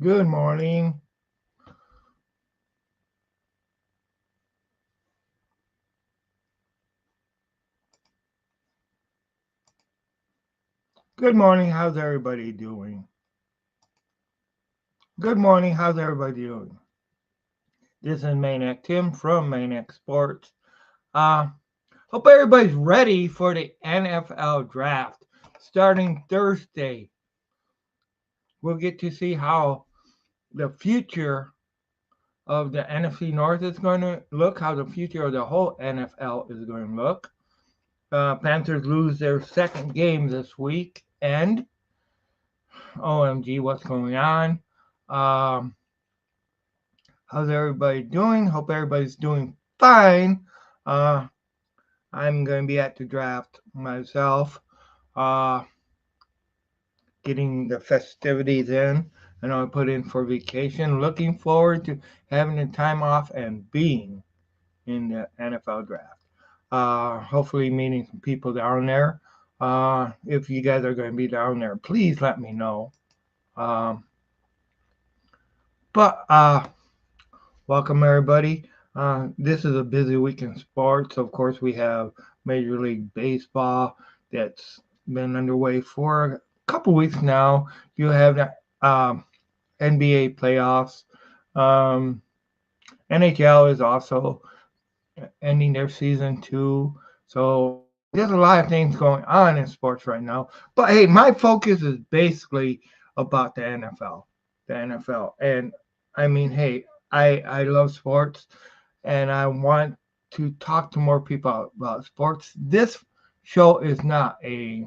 Good morning. Good morning. How's everybody doing? Good morning. How's everybody doing? This is Maniac Tim from Maniac Sports. Uh, Hope everybody's ready for the NFL draft starting Thursday. We'll get to see how the future of the NFC North is going to look, how the future of the whole NFL is going to look. Panthers lose their second game this week, and OMG, what's going on? Um, how's everybody doing? Hope everybody's doing fine. Uh, I'm going to be at the draft myself, uh, getting the festivities in. And I put in for vacation. Looking forward to having the time off and being in the NFL draft. Hopefully, meeting some people down there. If you guys are going to be down there, please let me know. Um, but welcome everybody. This is a busy week in sports. Of course, we have Major League Baseball that's been underway for a couple weeks now. You have the NBA playoffs. Um, NHL is also ending their season too. So there's a lot of things going on in sports right now. But hey, my focus is basically about the NFL. The NFL. And I mean, hey, I love sports and I want to talk to more people about sports. This show is not a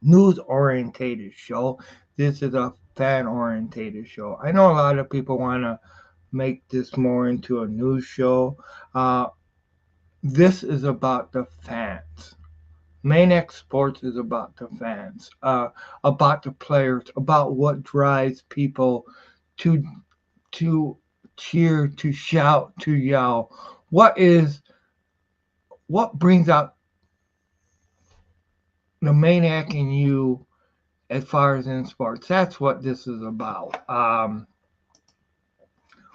news orientated show. This is a fan orientated show. I know a lot of people want to make this more into a news show. Uh, this is about the fans. Maniac Sports is about the fans, about the players, about what drives people to to cheer, to shout, to yell. What brings out the maniac in you as far as in sports? That's what this is about.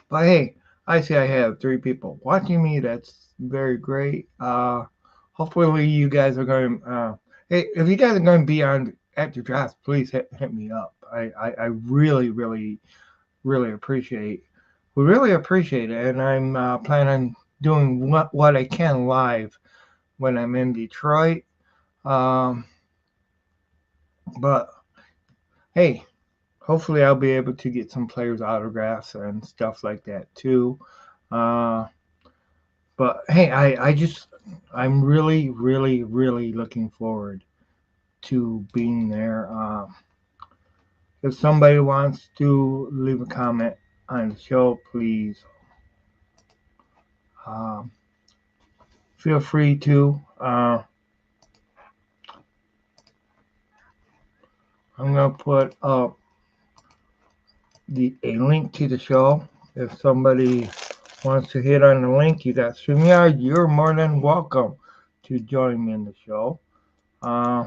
But hey, I see I have three people watching me. That's very great. Hopefully you guys are going. Hey, if you guys are going to be on at the draft, please hit me up. I really, really, really appreciate. We really appreciate it, and I'm planning on doing what I can live when I'm in Detroit. Um, but hey, hopefully I'll be able to get some players' autographs and stuff like that too. Uh, but hey, I'm really, really, really looking forward to being there. If somebody wants to leave a comment on the show, please um, feel free to. I'm gonna put up a link to the show. If somebody wants to hit on the link, you got StreamYard. You're more than welcome to join me in the show. Uh,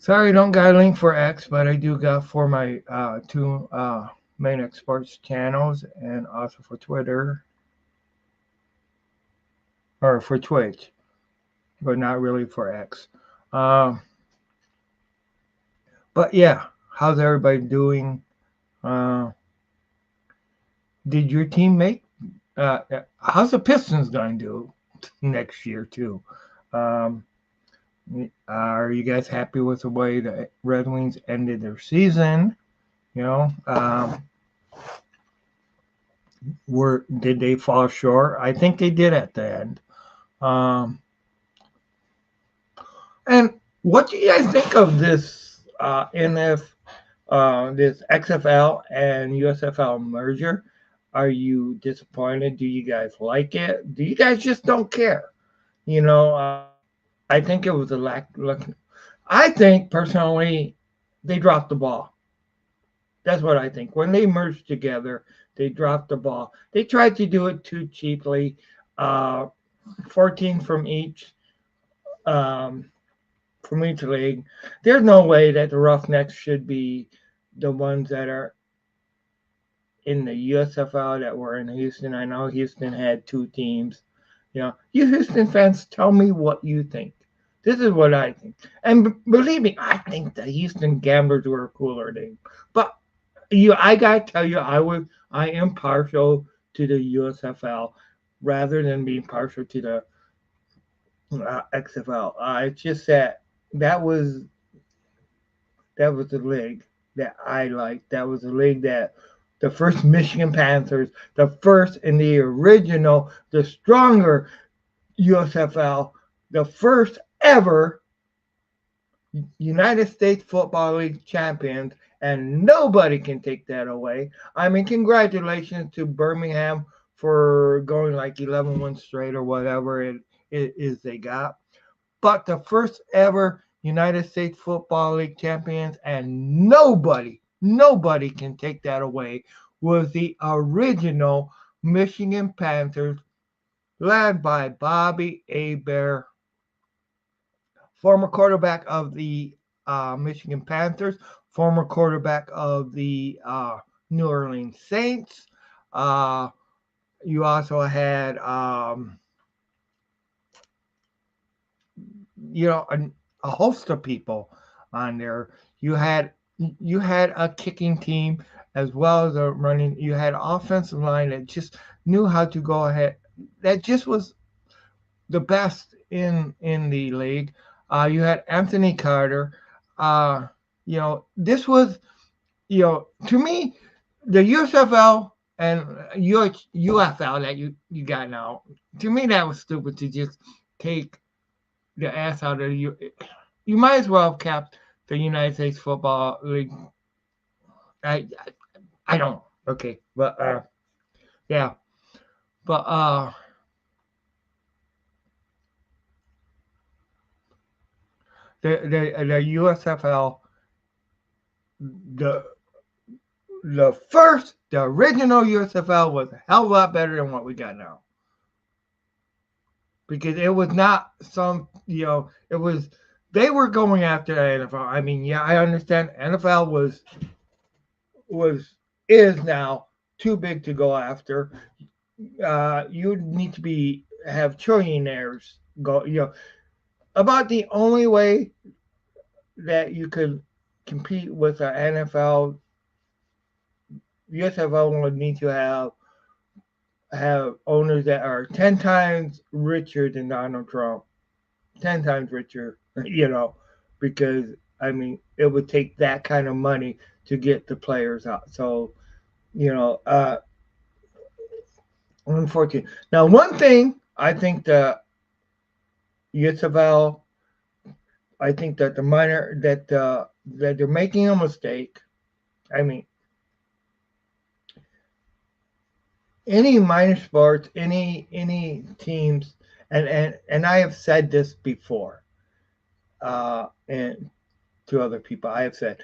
Sorry, I don't got a link for X, but I do got for my two main exports channels and also for Twitter or for Twitch, but not really for X. Um, but yeah, how's everybody doing? Uh, did your team make? How's the Pistons going to do next year too? Um, are you guys happy with the way the Red Wings ended their season? You know, did they fall short? I think they did at the end. Um, and what do you guys think of this this XFL and USFL merger? Are you disappointed? Do you guys like it? Do you guys just don't care? You know, I think it was a lack. I think personally, they dropped the ball. That's what I think. When they merged together, they dropped the ball. They tried to do it too cheaply. Uh, 14 um, from each league. There's no way that the Roughnecks should be the ones that are in the USFL that were in Houston. I know Houston had 2 teams. You Houston fans, tell me what you think. This is what I think. And believe me, I think the Houston Gamblers were a cooler name. But I gotta tell you, I am partial to the USFL rather than being partial to the XFL. It's just that was the league that I liked. That was the league that the first Michigan Panthers, the first and the original, the stronger USFL, the first ever United States Football League champions, and nobody can take that away. I mean, congratulations to Birmingham for going like 11 wins straight or whatever it is they got. But the first ever United States Football League champions, and nobody can take that away, was the original Michigan Panthers, led by Bobby Hebert, former quarterback of the Michigan Panthers, former quarterback of the New Orleans Saints. You also had, a host of people on there. You had a kicking team as well as a running. You had offensive line that just knew how to go ahead. That just was the best in the league. You had Anthony Carter. This was, to me, the USFL and UFL that you got now. To me, that was stupid to just take the ass out of you. You might as well have kept the United States Football League. I don't. Okay, but yeah, but the USFL, the the original USFL was a hell of a lot better than what we got now. Because it was not it was, they were going after the NFL. I mean, yeah, I understand NFL is now too big to go after. You need to have trillionaires go. About the only way that you could compete with the NFL, USFL would need to have owners that are 10 times richer than Donald Trump, 10 times richer, because, I mean, it would take that kind of money to get the players out. So, unfortunate. Now, one thing I think the USFL, I think that that they're making a mistake. I mean, any minor sports, any teams, and I have said this before, and to other people, I have said,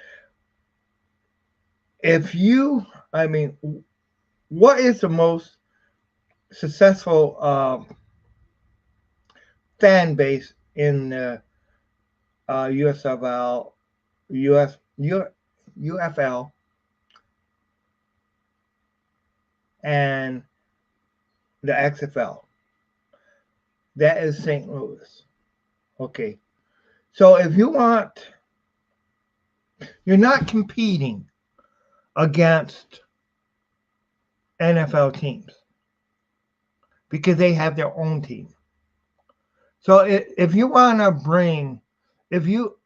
what is the most successful fan base in the USFL, UFL, and the XFL? That is St. Louis. Okay. So if you're not competing against NFL teams because they have their own team. So if you want to bring, if you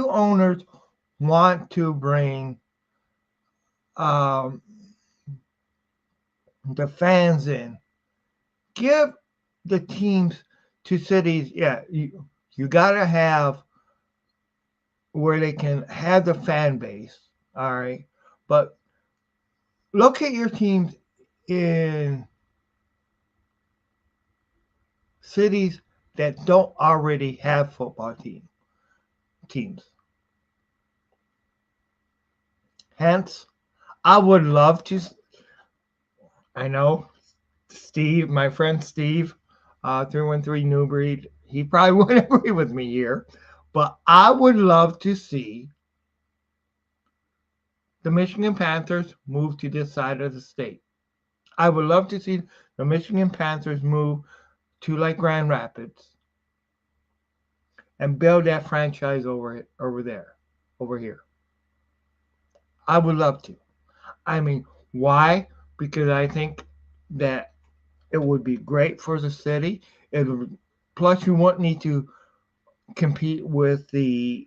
owners want to bring the fans in, give the teams to cities. Yeah, you gotta have where they can have the fan base. All right, but locate your teams in cities that don't already have football teams. Hence, I would love to. I know Steve, my friend Steve, 313 New Breed, he probably wouldn't agree with me here, but I would love to see the Michigan Panthers move to this side of the state. I would love to see the Michigan Panthers move to like Grand Rapids and build that franchise over there, over here. I would love to. I mean, why? Because I think that it would be great for the city. It would, plus you wouldn't need to compete with the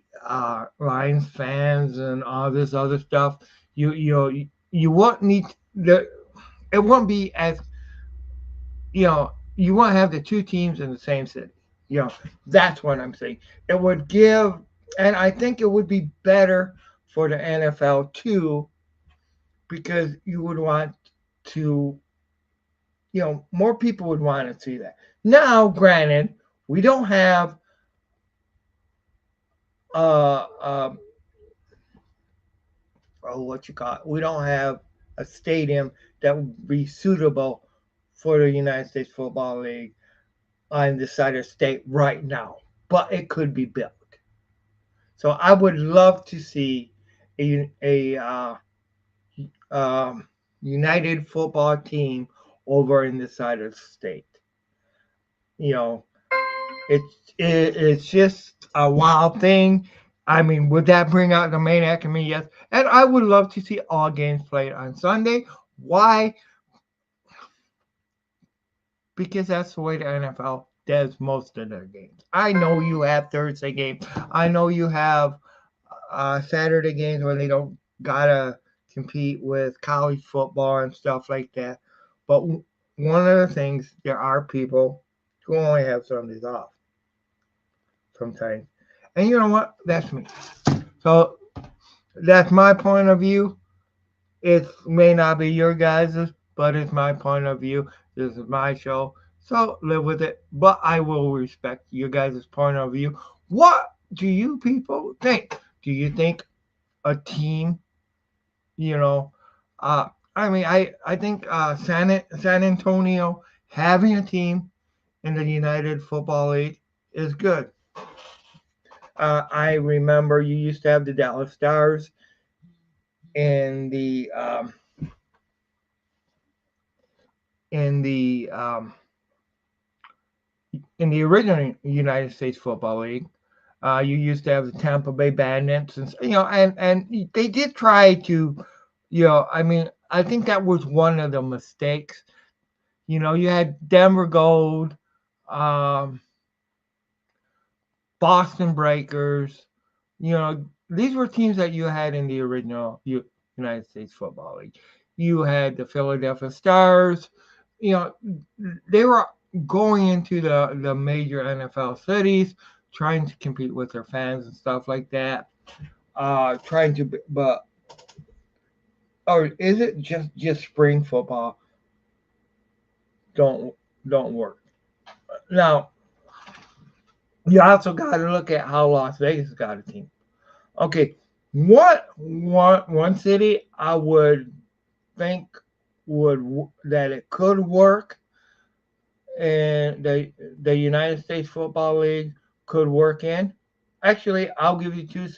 Lions fans and all this other stuff. You won't need the. It won't be as you won't have the two teams in the same city. You know that's what I'm saying. It would give, and I think it would be better for the NFL too because you would want to more people would want to see that. Now, granted, we don't have uh, uh what you call it. We don't have a stadium that would be suitable for the United States Football League on this side of the state right now, but it could be built. So I would love to see a United football team over in this side of the state. You know, it's just a wild thing. I mean, would that bring out the maniac in me? Yes. And I would love to see all games played on Sunday. Why? Because that's the way the NFL does most of their games. I know you have Thursday games. I know you have Saturday games where they don't gotta compete with college football and stuff like that. But one of the things, there are people who only have Sundays off sometimes. And you know what? That's me. So that's my point of view. It may not be your guys's, but it's my point of view. This is my show. So live with it. But I will respect your guys' point of view. What do you people think? Do you think a team, you know, I mean, I think San Antonio having a team in the United Football League is good. I remember you used to have the Dallas Stars in in the um, in the original United States Football League. You used to have the Tampa Bay Bandits, and and they did try to, I mean, I think that was one of the mistakes. You had Denver Gold, um, Boston Breakers. These were teams that you had in the original United States Football League. You had the Philadelphia Stars. You know, they were going into the major NFL cities, trying to compete with their fans and stuff like that. Trying to, but or is it just spring football? Don't don't work. Now you also got to look at how Las Vegas got a team. Okay, what one city I would think that it could work, and the United States Football League could work in. Actually, I'll give you two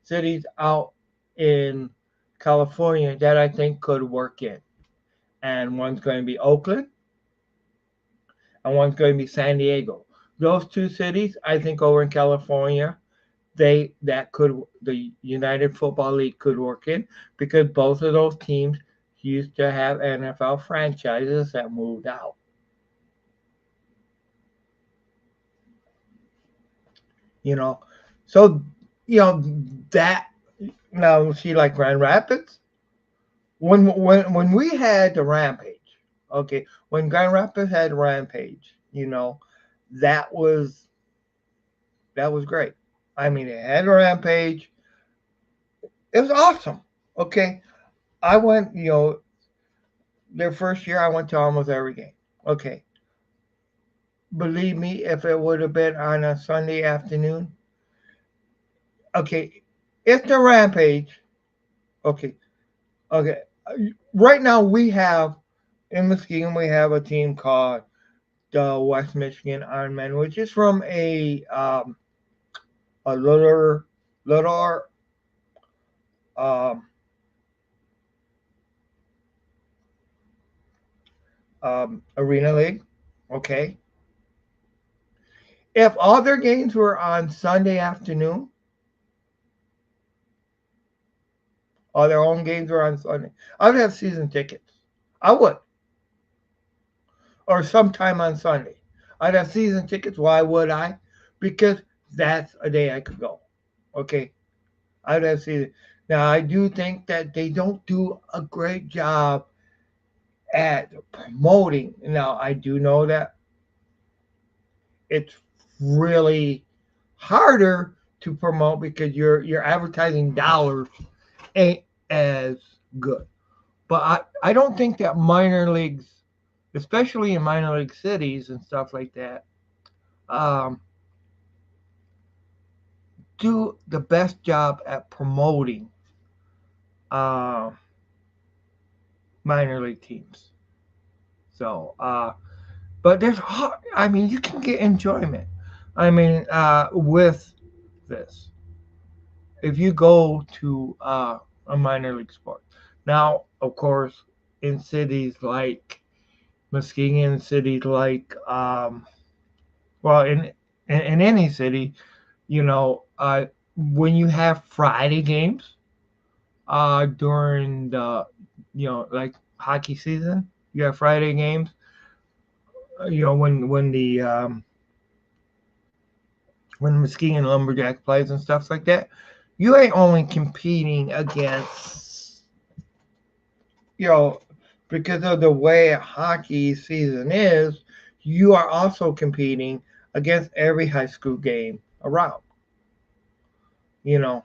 cities out in California that I think could work in, and one's going to be Oakland, and one's going to be San Diego. Those two cities, I think, over in California, the United Football League could work in because both of those teams used to have NFL franchises that moved out. You know, so that now see like Grand Rapids when we had the Rampage, okay, when Grand Rapids had Rampage, that was that was great. I mean, it had a Rampage. It was awesome. Okay, I went, their first year, I went to almost every game. Okay, believe me, if it would have been on a Sunday afternoon, okay, if the Rampage, okay, okay, right now we have in Muskegon we have a team called the West Michigan Ironmen, which is from a little um Arena League. Okay. If all their games were on Sunday afternoon, all their own games were on Sunday, I would have season tickets. I would. Or sometime on Sunday. I'd have season tickets. Why would I? Because that's a day I could go. Okay. I'd have season. Now, I do think that they don't do a great job at promoting. Now, I do know that it's really harder to promote because your advertising dollars ain't as good. But I don't think that minor leagues, especially in minor league cities and stuff like that, um, do the best job at promoting uh, minor league teams. So, but I mean, you can get enjoyment. I mean, with this, if you go to a minor league sport. Now, of course, in cities like Muskegon, cities like, well, in any city, you know, when you have Friday games during the, like hockey season, you have Friday games. When Muskegon Lumberjacks plays and stuff like that, you ain't only competing against, you know, because of the way hockey season is, you are also competing against every high school game around. You know,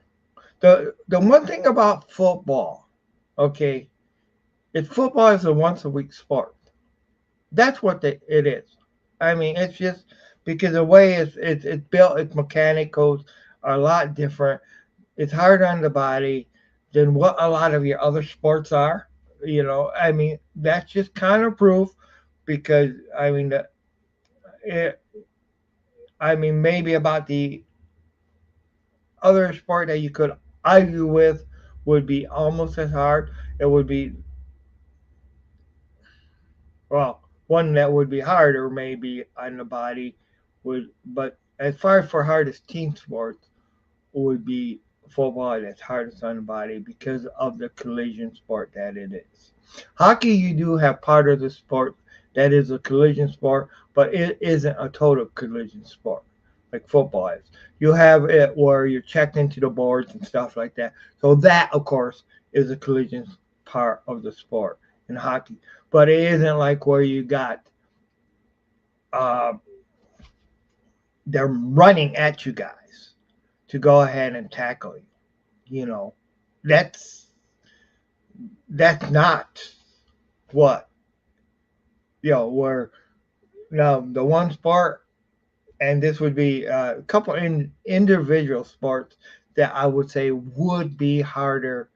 the one thing about football, okay, is football is a once a week sport. That's what it is. I mean, it's just because the way it's built, its mechanicals are a lot different. It's harder on the body than what a lot of your other sports are. I mean, that's just kind of proof because it, I mean, maybe about the other sport that you could argue with would be almost as hard. It would be, well, one that would be harder maybe on the body but as far as for hardest team sports, would be football that's hardest on the body because of the collision sport that it is. Hockey, you do have part of the sport that is a collision sport, but it isn't a total collision sport like football is. You have it where you're checked into the boards and stuff like that. So that, of course, is a collision part of the sport in hockey. But it isn't like where you got uh, they're running at you guys to go ahead and tackle you. You know, that's that's not what where now the one sport, and this would be a couple individual sports that I would say would be harder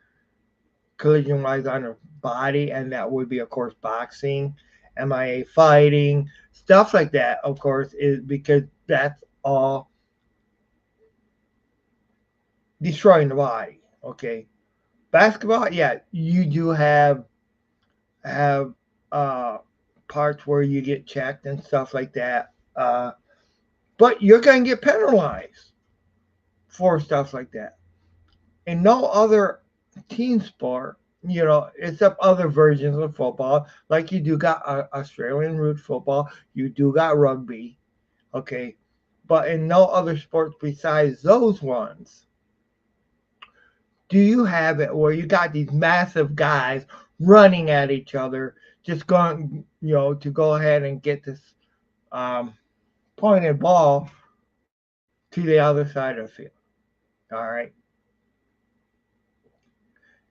collision wise on a body, and that would be of course boxing, MIA fighting, stuff like that. Of course, is because that's all destroying the body. Okay, basketball, yeah, you do have uh, parts where you get checked and stuff like that. But you're going to get penalized for stuff like that. And no other team sport, except other versions of football, like you do got Australian root football, you do got rugby, okay. But in no other sports besides those ones do you have it where you got these massive guys running at each other, just going, to go ahead and get this um, pointed ball to the other side of the field. All right.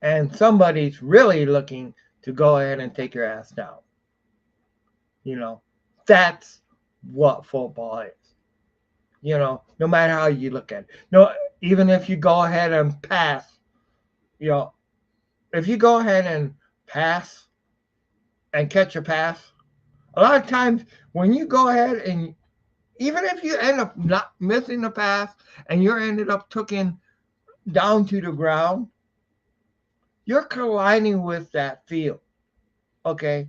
And somebody's really looking to go ahead and take your ass down. You know, that's what football is. No matter how you look at it. No, even if you go ahead and pass, you know, if you go ahead and pass and catch a pass, a lot of times when you go ahead and even if you end up not missing the pass and you're ended up taken down to the ground, you're colliding with that field. Okay.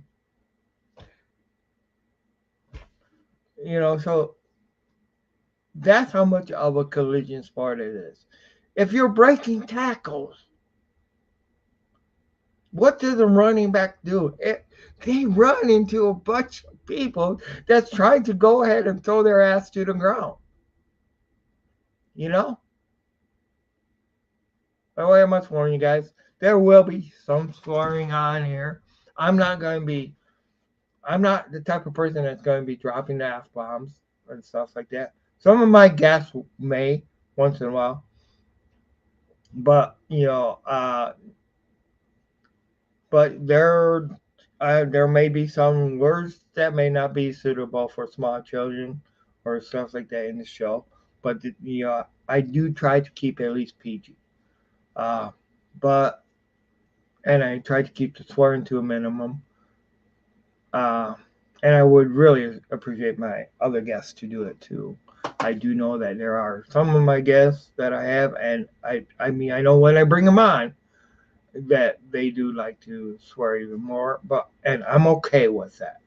So that's how much of a collision sport it is. If you're breaking tackles, what does a running back do? They run into a bunch of people that's trying to go ahead and throw their ass to the ground. You know? By the way, I must warn you guys, there will be some swearing on here. I'm not going to be, I'm not the type of person that's going to be dropping the F bombs and stuff like that. Some of my guests may once in a while, but there may be some words that may not be suitable for small children or stuff like that in the show. But I do try to keep it at least PG. Uh, but and I try to keep the swearing to a minimum. Uh, and I would really appreciate my other guests to do it too. I do know that there are some of my guests that I have, and I mean I know when I bring them on that they do like to swear even more, and I'm okay with that.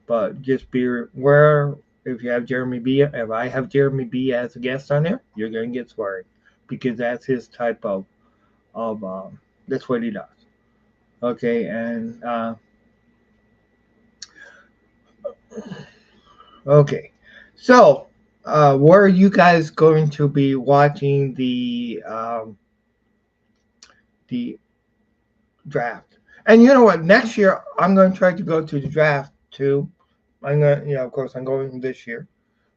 But just be aware if you have Jeremy B. If I have Jeremy B. as a guest on there, you're gonna get swearing because that's his type of that's what he does. Okay, and okay, so where are you guys going to be watching the draft? And you know what? Next year I'm going to try to go to the draft too. I'm gonna, of course, I'm going this year,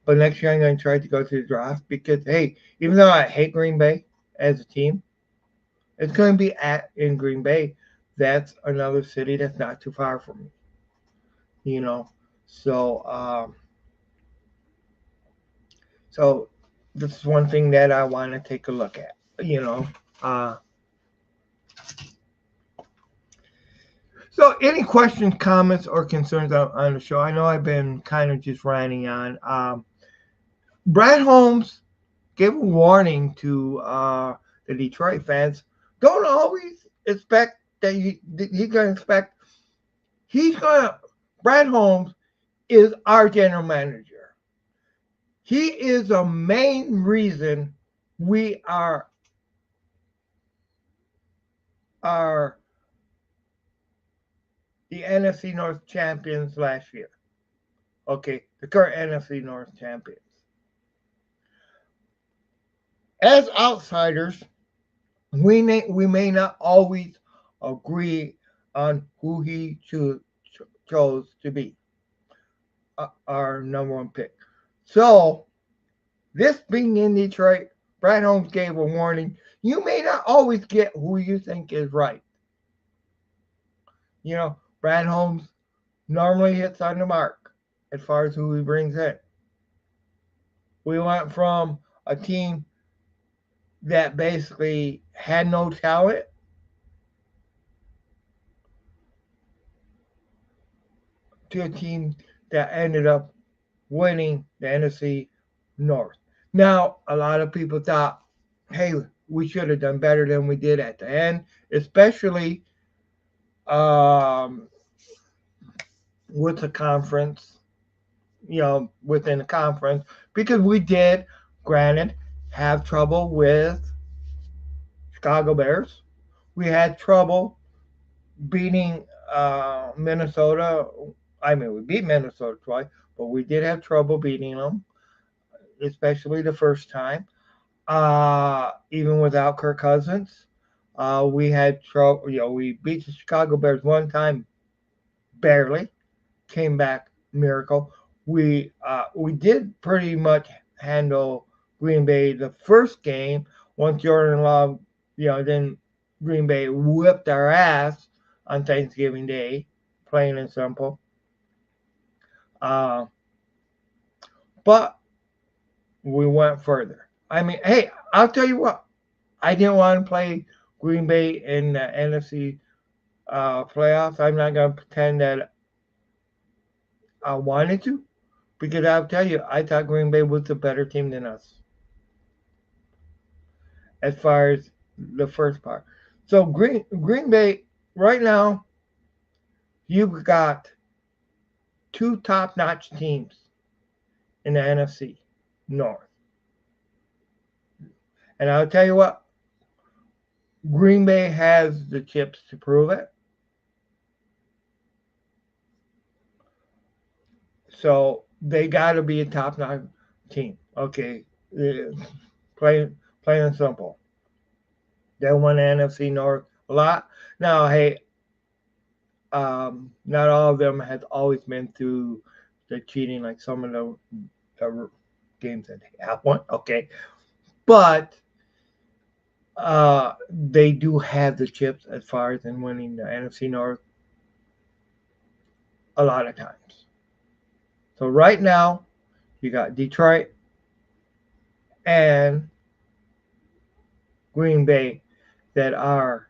but next year I'm going to try to go to the draft because, hey, even though I hate Green Bay as a team, it's going to be in Green Bay. That's another city that's not too far from me, you know. So, so this is one thing that I want to take a look at, you know. Uh, so, any questions, comments, or concerns on the show? I know I've been kind of just ranting on. Brad Holmes gave a warning to the Detroit fans. Don't always expect that he's going to expect. He's going to. Brad Holmes is our general manager. He is the main reason we are the NFC North champions last year. Okay, the current NFC North champions. As outsiders, we may not always agree on who he chose to be our number one pick. So, this being in Detroit, Brad Holmes gave a warning. You may not always get who you think is right. Brad Holmes normally hits on the mark as far as who he brings in. We went from a team that basically had no talent to a team that ended up winning the NFC North. Now, a lot of people thought, hey, we should have done better than we did at the end, especially um, with the conference, within the conference, because we did, granted, have trouble with Chicago Bears. We had trouble beating Minnesota. I mean, we beat Minnesota twice, but we did have trouble beating them, especially the first time. Even without Kirk Cousins, we had trouble. We beat the Chicago Bears one time, barely. Came back, miracle. We did pretty much handle Green Bay the first game. Once Jordan Love, then Green Bay whipped our ass on Thanksgiving Day, plain and simple. Uh, but we went further. I mean, hey, I'll tell you what. I didn't want to play Green Bay in the NFC playoffs. I'm not going to pretend that I wanted to, because I'll tell you, I thought Green Bay was a better team than us as far as the first part. So Green Bay right now, you've got two top-notch teams in the NFC North. And I'll tell you what, Green Bay has the chips to prove it. So they got to be a top nine team. Okay, plain plain and simple. They won the NFC North a lot. Now, hey, not all of them has always been through the cheating like some of the games that they have won. Okay, but they do have the chips as far as in winning the NFC North a lot of times. So right now, you got Detroit and Green Bay that are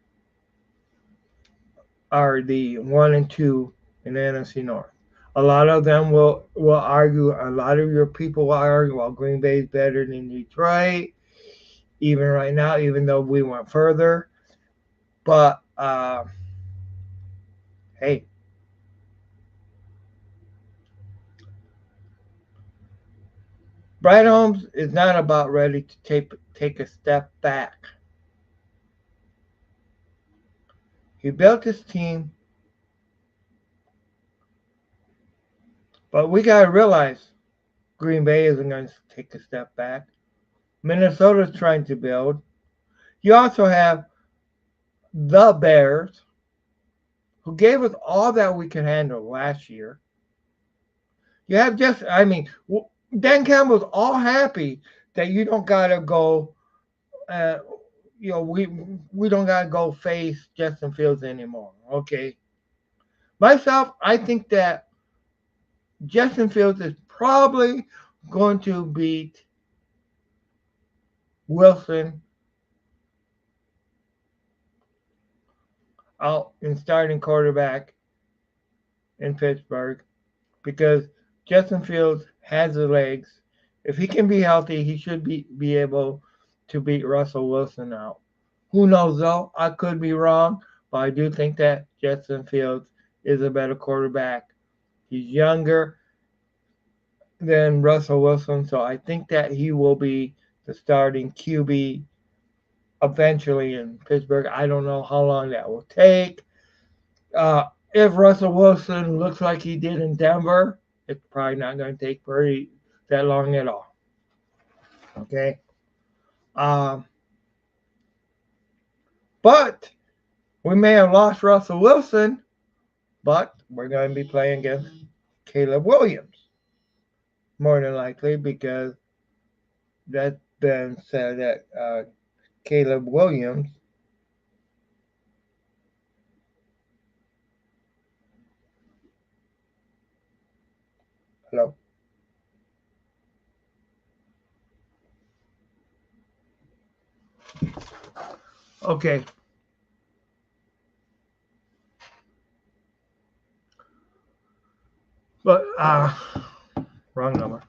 the 1 and 2 in the NFC North. A lot of them will argue. A lot of your people will argue, well, Green Bay is better than Detroit, even right now, even though we went further. But hey, Brian Holmes is not about ready to take a step back. He built his team, but we gotta realize Green Bay isn't going to take a step back. Minnesota's trying to build. You also have the Bears, who gave us all that we could handle last year. You have just, I mean, Dan Campbell's all happy that you don't gotta go. Uh, we don't gotta go face Justin Fields anymore. Okay, myself, I think that Justin Fields is probably going to beat Wilson out in starting quarterback in Pittsburgh because Justin Fields has the legs. If he can be healthy, he should be able to beat Russell Wilson out. Who knows though? I could be wrong, but I do think that Justin Fields is a better quarterback. He's younger than Russell Wilson, so I think that he will be the starting QB eventually in Pittsburgh. I don't know how long that will take. If Russell Wilson looks like he did in Denver, it's probably not going to take very that long at all. Okay. Um, but we may have lost Russell Wilson, but we're going to be playing against Caleb Williams more than likely because that's been said that Caleb Williams. Hello. Okay. But wrong number.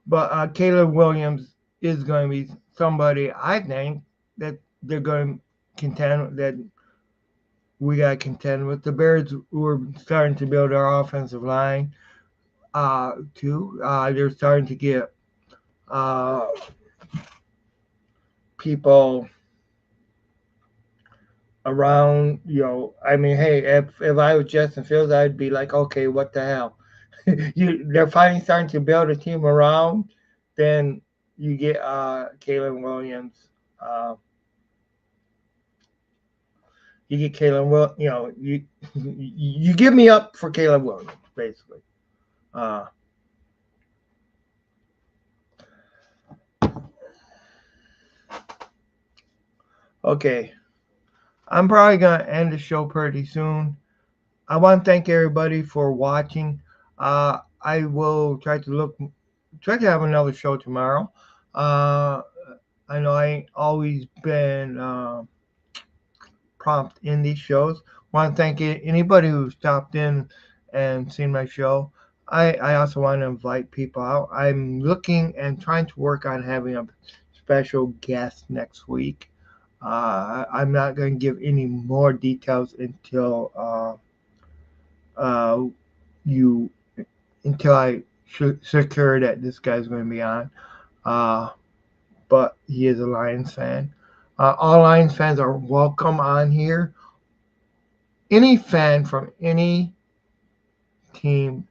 But Caleb Williams is going to be somebody I think that they're going to contend that we got to contend with. The Bears were starting to build our offensive line too. They're starting to get uh, people around. I mean, hey, if I was Justin Fields, I'd be like, okay, what the hell? They're finally starting to build a team around. Then you get Caleb Williams. Uh, you get Caleb. You give me up for Caleb Williams, basically. Uh, okay, I'm probably gonna end the show pretty soon. I want to thank everybody for watching. I will try to have another show tomorrow. Uh, I know I ain't always been prompt in these shows. Want to thank anybody who stopped in and seen my show. I also want to invite people out. I'm looking and trying to work on having a special guest next week. I'm not going to give any more details until you until I secure that this guy's going to be on. Uh, but he is a Lions fan. All Lions fans are welcome on here. Any fan from any team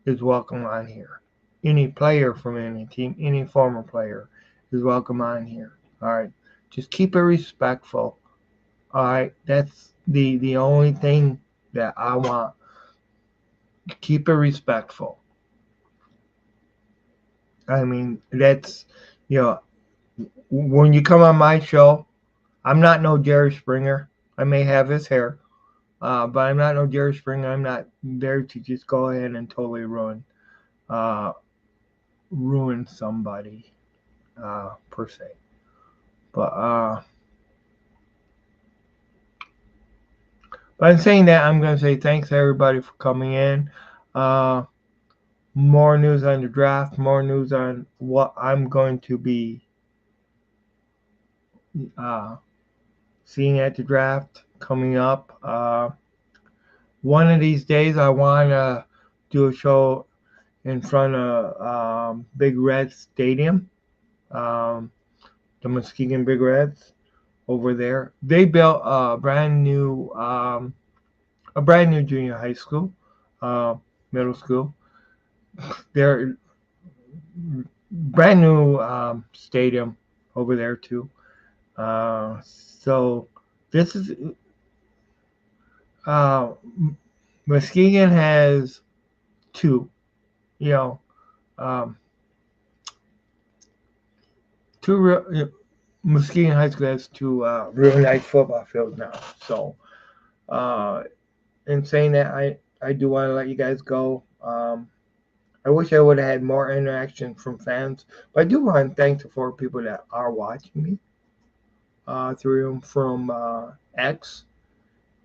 is welcome on here. Any player from any team, any former player is welcome on here. All right. Just keep it respectful. All right. That's the only thing that I want. Keep it respectful. I mean, that's, you know, when you come on my show, I'm not no Jerry Springer. I may have his hair, but I'm not no Jerry Springer. I'm not there to just go ahead and totally uh, ruin somebody per se. But but in saying that, I'm going to say thanks everybody for coming in. Uh, more news on the draft. More news on what I'm going to be uh, seeing at the draft coming up. One of these days, I want to do a show in front of Big Red Stadium, um, the Muskegon Big Reds over there. They built a brand new junior high school, uh, middle school. They're brand new stadium over there too. So this is uh, Muskegon has two, you know, um, two real. Muskegon High School has two really nice football fields now. So, uh, in saying that, I do want to let you guys go. I wish I would have had more interaction from fans, but I do want to thank the 4 people that are watching me. 3 of them from X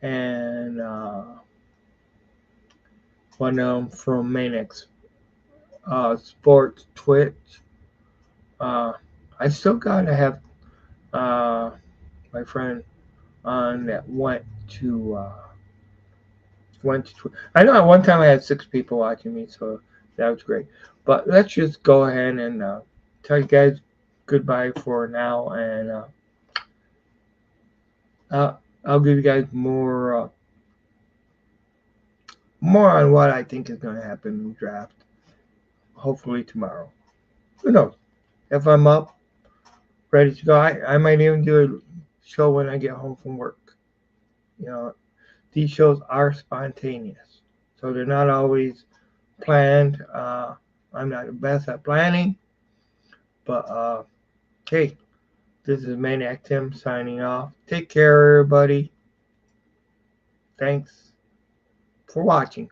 and 1 of them from Maniac Sports Twitch. I still gotta have my friend on that went to Twitch. I know at one time I had 6 people watching me, so that was great. But let's just go ahead and tell you guys goodbye for now, and I'll give you guys more on what I think is going to happen in the draft. Hopefully tomorrow. Who knows? If I'm up, ready to go, I might even do a show when I get home from work. You know, these shows are spontaneous, so they're not always planned. I'm not the best at planning, but hey, this is Maniac Tim signing off. Take care, everybody. Thanks for watching.